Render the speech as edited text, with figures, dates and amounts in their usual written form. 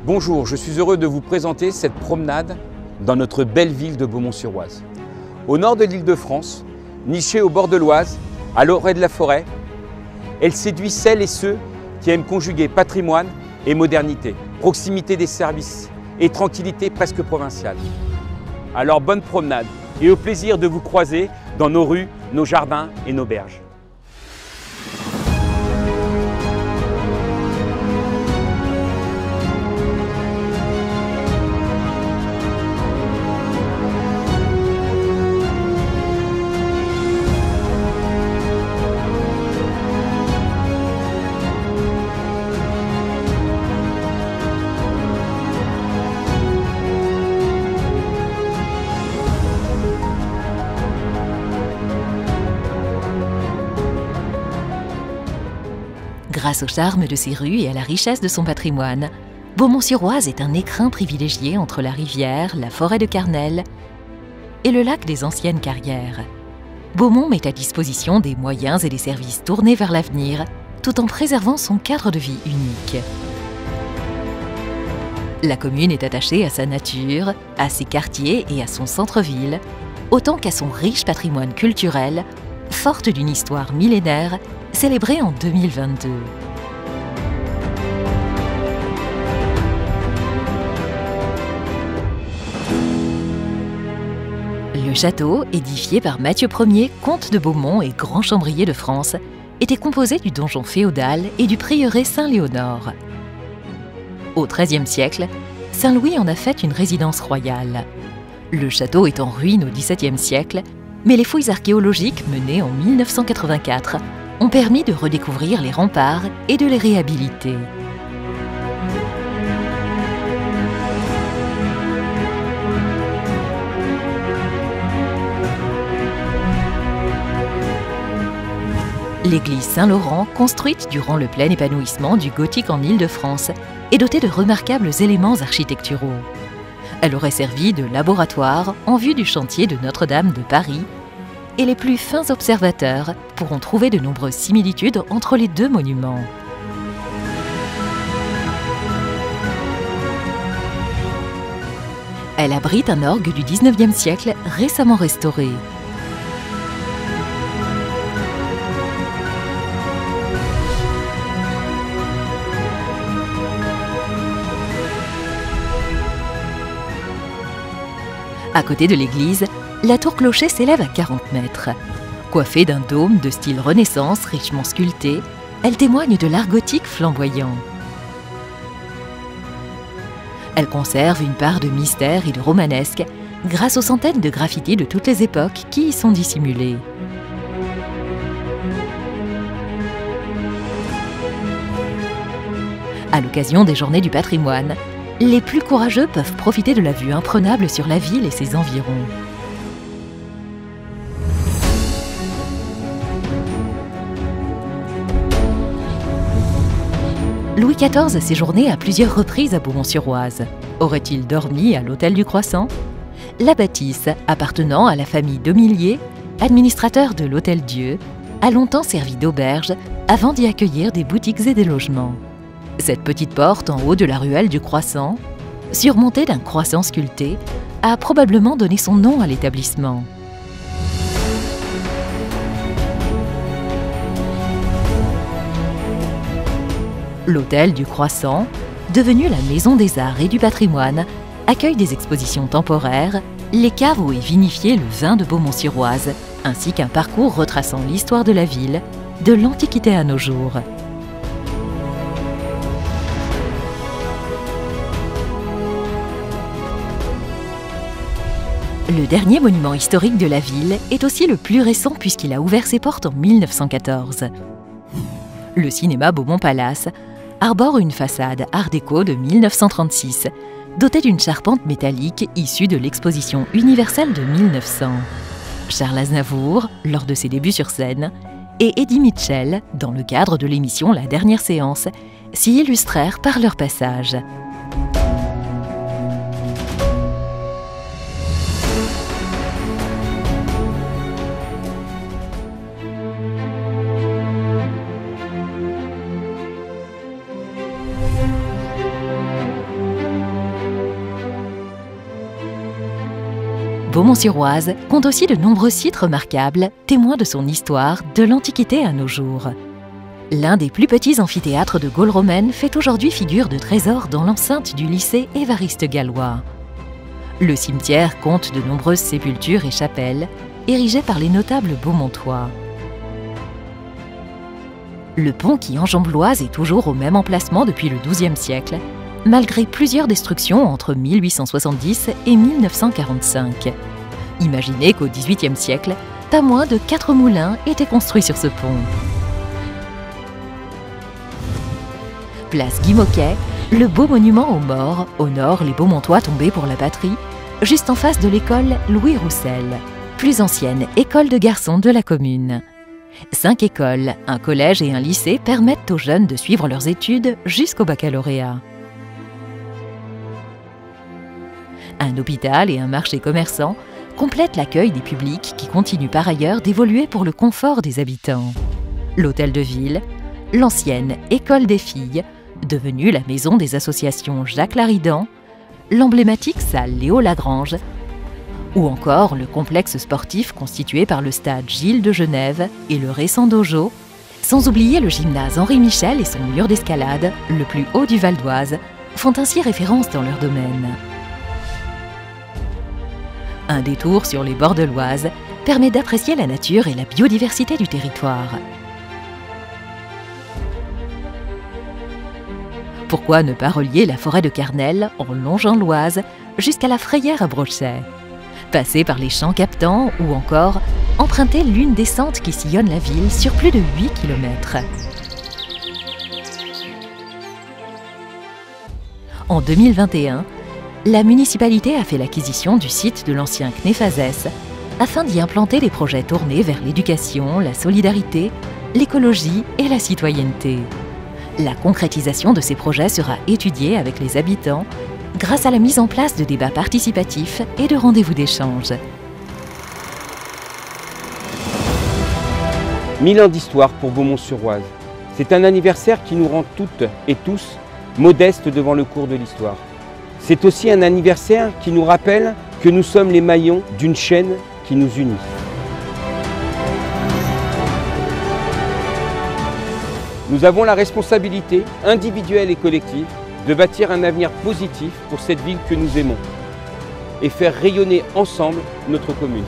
Bonjour, je suis heureux de vous présenter cette promenade dans notre belle ville de Beaumont-sur-Oise. Au nord de l'Île-de-France, nichée au bord de l'Oise, à l'orée de la forêt, elle séduit celles et ceux qui aiment conjuguer patrimoine et modernité, proximité des services et tranquillité presque provinciale. Alors bonne promenade et au plaisir de vous croiser dans nos rues, nos jardins et nos berges. Grâce au charme de ses rues et à la richesse de son patrimoine, Beaumont-sur-Oise est un écrin privilégié entre la rivière, la forêt de Carnel et le lac des anciennes carrières. Beaumont met à disposition des moyens et des services tournés vers l'avenir, tout en préservant son cadre de vie unique. La commune est attachée à sa nature, à ses quartiers et à son centre-ville, autant qu'à son riche patrimoine culturel, forte d'une histoire millénaire, célébrée en 2022. Le château, édifié par Mathieu Ier, comte de Beaumont et grand chambrier de France, était composé du donjon féodal et du prieuré Saint-Léonore. Au XIIIe siècle, Saint-Louis en a fait une résidence royale. Le château est en ruine au XVIIe siècle, mais les fouilles archéologiques menées en 1984 ont permis de redécouvrir les remparts et de les réhabiliter. L'église Saint-Laurent, construite durant le plein épanouissement du gothique en Île-de-France, est dotée de remarquables éléments architecturaux. Elle aurait servi de laboratoire en vue du chantier de Notre-Dame de Paris, et les plus fins observateurs pourront trouver de nombreuses similitudes entre les deux monuments. Elle abrite un orgue du XIXe siècle récemment restauré. À côté de l'église, la tour-clocher s'élève à 40 mètres. Coiffée d'un dôme de style Renaissance richement sculpté, elle témoigne de l'art gothique flamboyant. Elle conserve une part de mystère et de romanesque grâce aux centaines de graffitis de toutes les époques qui y sont dissimulés. À l'occasion des Journées du patrimoine, les plus courageux peuvent profiter de la vue imprenable sur la ville et ses environs. Louis XIV a séjourné à plusieurs reprises à Beaumont-sur-Oise. Aurait-il dormi à l'hôtel du Croissant? La bâtisse, appartenant à la famille d'Aumilier, administrateur de l'Hôtel-Dieu, a longtemps servi d'auberge avant d'y accueillir des boutiques et des logements. Cette petite porte en haut de la ruelle du Croissant, surmontée d'un croissant sculpté, a probablement donné son nom à l'établissement. L'Hôtel du Croissant, devenu la Maison des Arts et du Patrimoine, accueille des expositions temporaires, les caves où est vinifié le vin de Beaumont-sur-Oise, ainsi qu'un parcours retraçant l'histoire de la ville, de l'Antiquité à nos jours. Le dernier monument historique de la ville est aussi le plus récent puisqu'il a ouvert ses portes en 1914. Le cinéma Beaumont Palace arbore une façade art déco de 1936, dotée d'une charpente métallique issue de l'exposition universelle de 1900. Charles Aznavour, lors de ses débuts sur scène, et Eddie Mitchell, dans le cadre de l'émission La Dernière Séance, s'y illustrèrent par leur passage. Beaumont-sur-Oise compte aussi de nombreux sites remarquables, témoins de son histoire de l'Antiquité à nos jours. L'un des plus petits amphithéâtres de Gaule romaine fait aujourd'hui figure de trésor dans l'enceinte du lycée Évariste Galois. Le cimetière compte de nombreuses sépultures et chapelles, érigées par les notables beaumontois. Le pont qui enjambe l'Oise est toujours au même emplacement depuis le XIIe siècle, malgré plusieurs destructions entre 1870 et 1945. Imaginez qu'au XVIIIe siècle, pas moins de 4 moulins étaient construits sur ce pont. Place Guy Môquet, le beau monument aux morts, honore les Beaumontois tombés pour la patrie, juste en face de l'école Louis Roussel, plus ancienne école de garçons de la commune. 5 écoles, un collège et un lycée permettent aux jeunes de suivre leurs études jusqu'au baccalauréat. Un hôpital et un marché commerçant complètent l'accueil des publics qui continuent par ailleurs d'évoluer pour le confort des habitants. L'hôtel de ville, l'ancienne école des filles, devenue la maison des associations Jacques Laridan, l'emblématique salle Léo Lagrange, ou encore le complexe sportif constitué par le stade Gilles de Genève et le récent dojo, sans oublier le gymnase Henri Michel et son mur d'escalade, le plus haut du Val d'Oise, font ainsi référence dans leur domaine. Un détour sur les bords de l'Oise permet d'apprécier la nature et la biodiversité du territoire. Pourquoi ne pas relier la forêt de Carnel en longeant l'Oise jusqu'à la Frayère à Brochet? Passer par les champs captants ou encore emprunter l'une des sentes qui sillonnent la ville sur plus de 8 km. En 2021, la municipalité a fait l'acquisition du site de l'ancien CNEFASES afin d'y implanter des projets tournés vers l'éducation, la solidarité, l'écologie et la citoyenneté. La concrétisation de ces projets sera étudiée avec les habitants grâce à la mise en place de débats participatifs et de rendez-vous d'échange. 1000 ans d'histoire pour Beaumont-sur-Oise. C'est un anniversaire qui nous rend toutes et tous modestes devant le cours de l'histoire. C'est aussi un anniversaire qui nous rappelle que nous sommes les maillons d'une chaîne qui nous unit. Nous avons la responsabilité individuelle et collective de bâtir un avenir positif pour cette ville que nous aimons et faire rayonner ensemble notre commune.